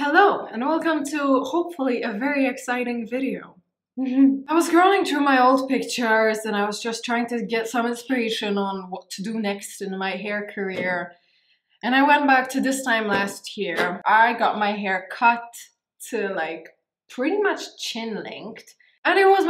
Hello and welcome to hopefully a very exciting video. I was scrolling through my old pictures and I was just trying to get some inspiration on what to do next in my hair career. And I went back to this time last year. I got my hair cut to like pretty much chin length. And it was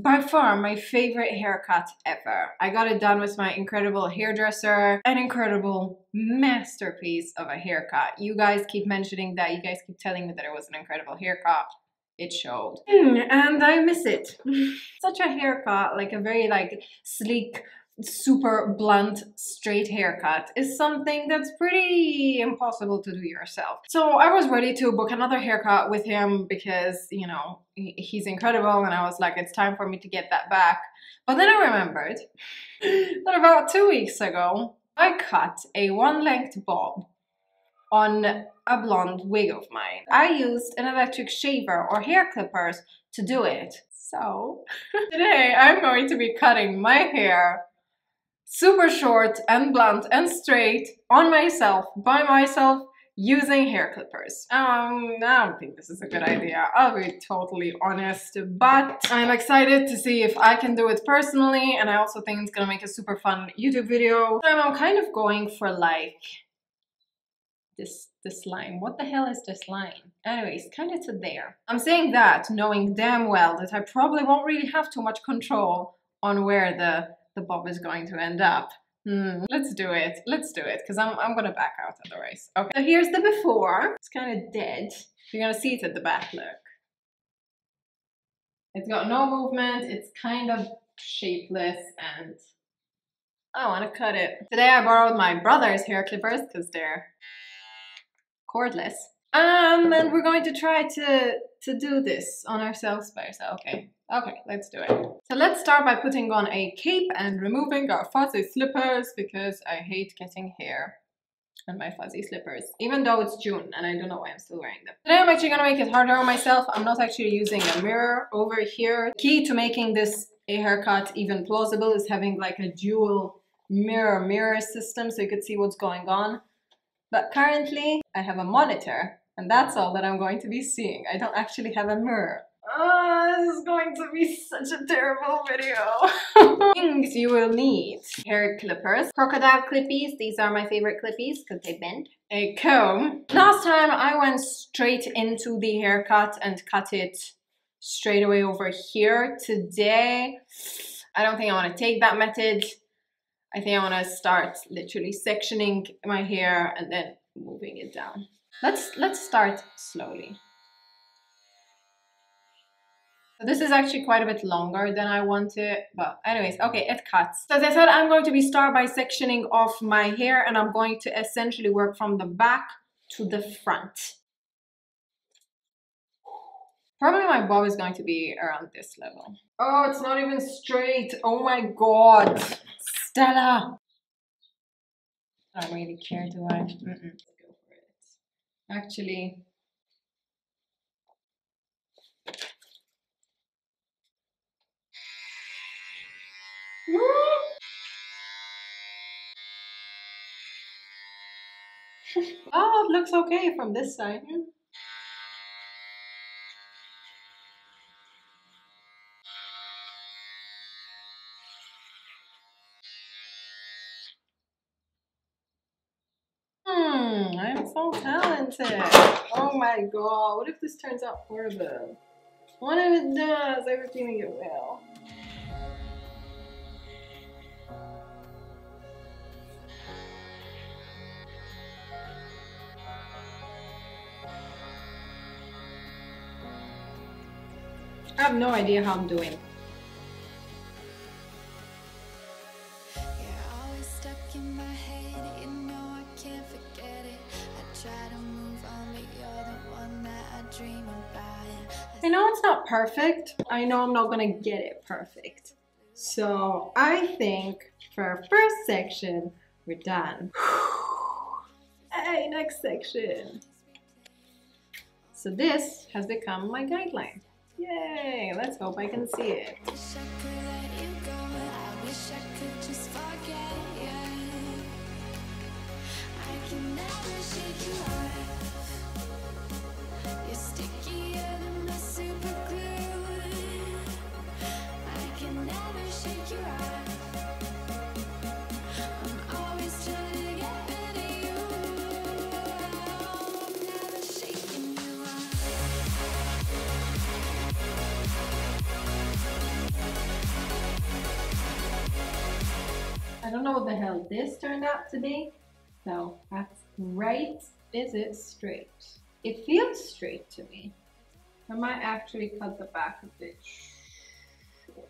by far my favorite haircut ever. I got it done with my incredible hairdresser, an incredible masterpiece of a haircut. You guys keep mentioning that, you guys keep telling me that it was an incredible haircut. It showed. And I miss it. Such a haircut, like a very sleek, super blunt, straight haircut is something that's pretty impossible to do yourself. So I was ready to book another haircut with him because, you know, he's incredible and I was like, it's time for me to get that back. But then I remembered that about 2 weeks ago, I cut a one-length bob on a blonde wig of mine. I used an electric shaver or hair clippers to do it. So today I'm going to be cutting my hair super short and blunt and straight on myself, by myself, using hair clippers. I don't think this is a good idea, I'll be totally honest, but I'm excited to see if I can do it personally, and I also think it's gonna make a super fun YouTube video. I'm kind of going for like this line. What the hell is this line? Anyways, kind of to there. I'm saying that knowing damn well that I probably won't really have too much control on where the bob is going to end up. Let's do it, because I'm gonna back out otherwise. Okay, so here's the before. It's kind of dead. You're gonna see it at the back, look. It's got no movement, it's kind of shapeless, and I wanna cut it. Today I borrowed my brother's hair clippers, because they're cordless. And we're going to try to do this on ourselves by ourselves. Okay, let's do it. So let's start by putting on a cape and removing our fuzzy slippers because I hate getting hair on my fuzzy slippers, even though it's June and I don't know why I'm still wearing them. Today I'm actually gonna make it harder on myself. I'm not actually using a mirror over here. The key to making this a haircut even plausible is having like a dual mirror system so you could see what's going on. But currently I have a monitor and that's all that I'm going to be seeing. I don't actually have a mirror. This is going to be such a terrible video. Things you will need: hair clippers, crocodile clippies. These are my favorite clippies because they bend. A comb. Last time I went straight into the haircut and cut it straight away over here. Today, I don't think I want to take that method. I think I want to start literally sectioning my hair and then moving it down. Let's start slowly. So this is actually quite a bit longer than I wanted, but anyways, okay, it cuts. So as I said, I'm going to start by sectioning off my hair and I'm going to essentially work from the back to the front. Probably my bob is going to be around this level. Oh, it's not even straight. Oh my god. Stella! I don't really care, do I? Let's go for it. Actually, oh, it looks okay from this side. I'm so talented. Oh my god, what if this turns out horrible? What if it does? I have a feeling it will. I have no idea how I'm doing. I know it's not perfect. I know I'm not gonna get it perfect. So I think for our first section, we're done. Hey, next section. So this has become my guideline. Yay, let's hope I can see it. don't know what the hell this turned out to be. So that's right. Is it straight? It feels straight to me. I might actually cut the back a bit shorter.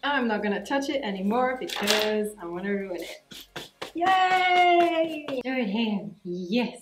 I'm not gonna touch it anymore because I want to ruin it. Yay! Third hand, yes!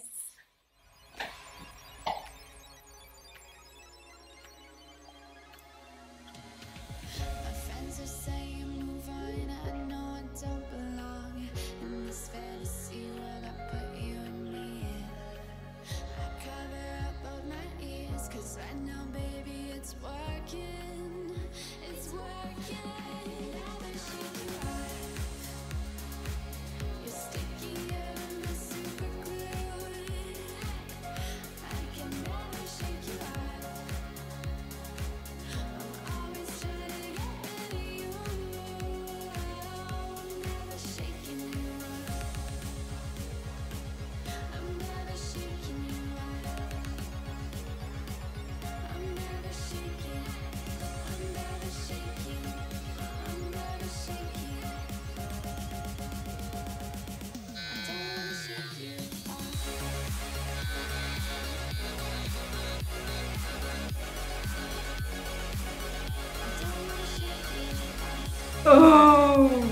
Oh!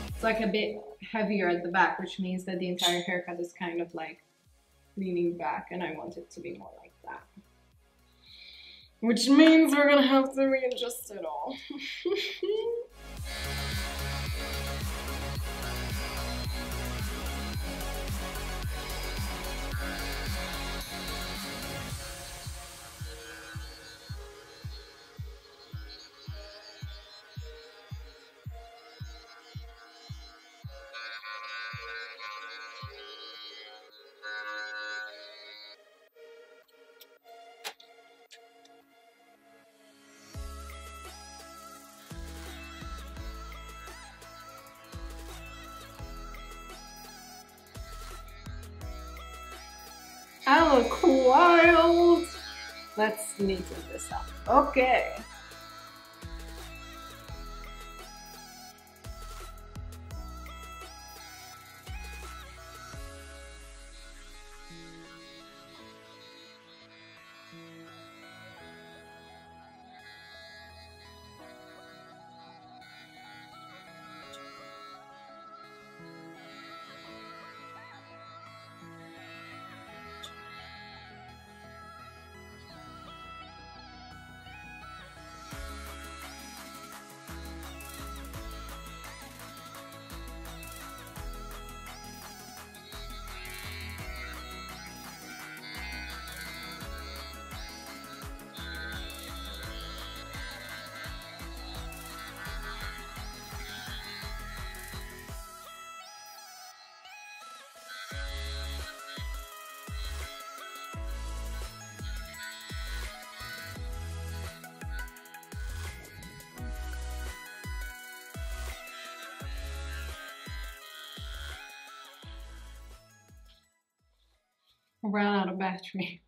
It's like a bit heavier at the back, which means that the entire haircut is kind of like leaning back, and I want it to be more like that. Which means we're gonna have to readjust it all. I look wild. Let's neaten this up. Okay. I ran out of battery.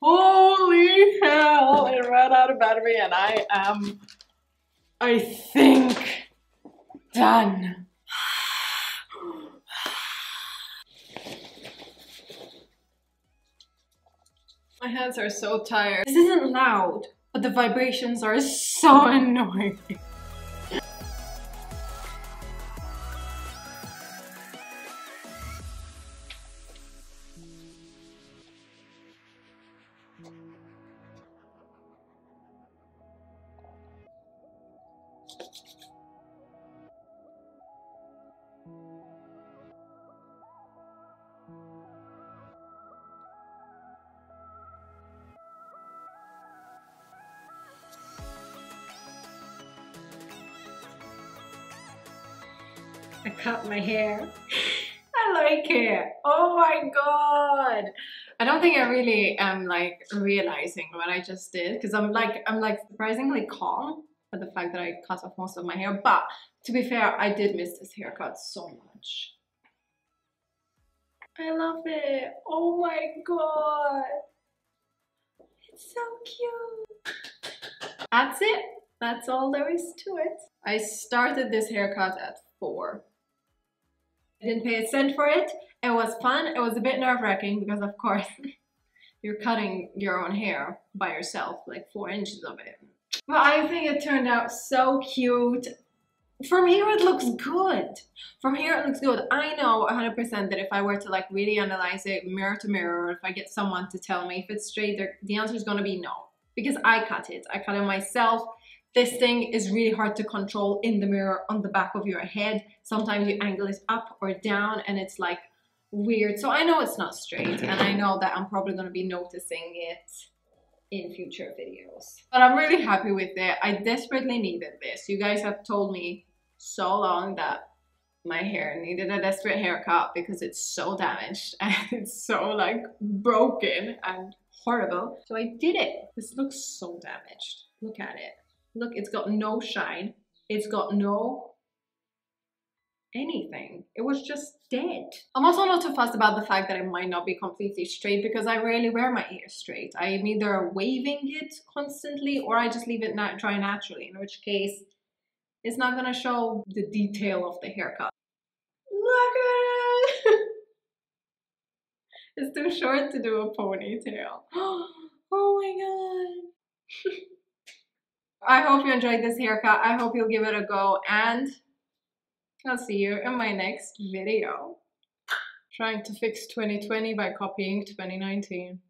Holy hell, it ran out of battery and I think, done. My hands are so tired. This isn't loud, but the vibrations are so annoying. I cut my hair. I like it. Oh my god. I don't think I really am like realizing what I just did because I'm like surprisingly calm at the fact that I cut off most of my hair. But to be fair, I did miss this haircut so much. I love it. Oh my god. It's so cute. That's it. That's all there is to it. I started this haircut at 4. I didn't pay a cent for it. It was fun. It was a bit nerve-wracking because of course you're cutting your own hair by yourself, like 4 inches of it. But I think it turned out so cute. From here it looks good. From here it looks good. I know 100% that if I were to like really analyze it mirror to mirror, or if I get someone to tell me if it's straight, the answer is gonna be no. Because I cut it. I cut it myself. This thing is really hard to control in the mirror on the back of your head. Sometimes you angle it up or down and it's like weird. So I know it's not straight, and I know that I'm probably gonna be noticing it in future videos. But I'm really happy with it. I desperately needed this. You guys have told me so long that my hair needed a desperate haircut because it's so damaged and it's so like broken and horrible. So I did it. This looks so damaged. Look at it. Look, it's got no shine. It's got no anything. It was just dead. I'm also not too fussed about the fact that it might not be completely straight because I rarely wear my hair straight. I am either waving it constantly or I just leave it dry naturally, in which case it's not gonna show the detail of the haircut. Look at it! It's too short to do a ponytail. Oh my god. I hope you enjoyed this haircut. I hope you'll give it a go, and I'll see you in my next video. Trying to fix 2020 by copying 2019.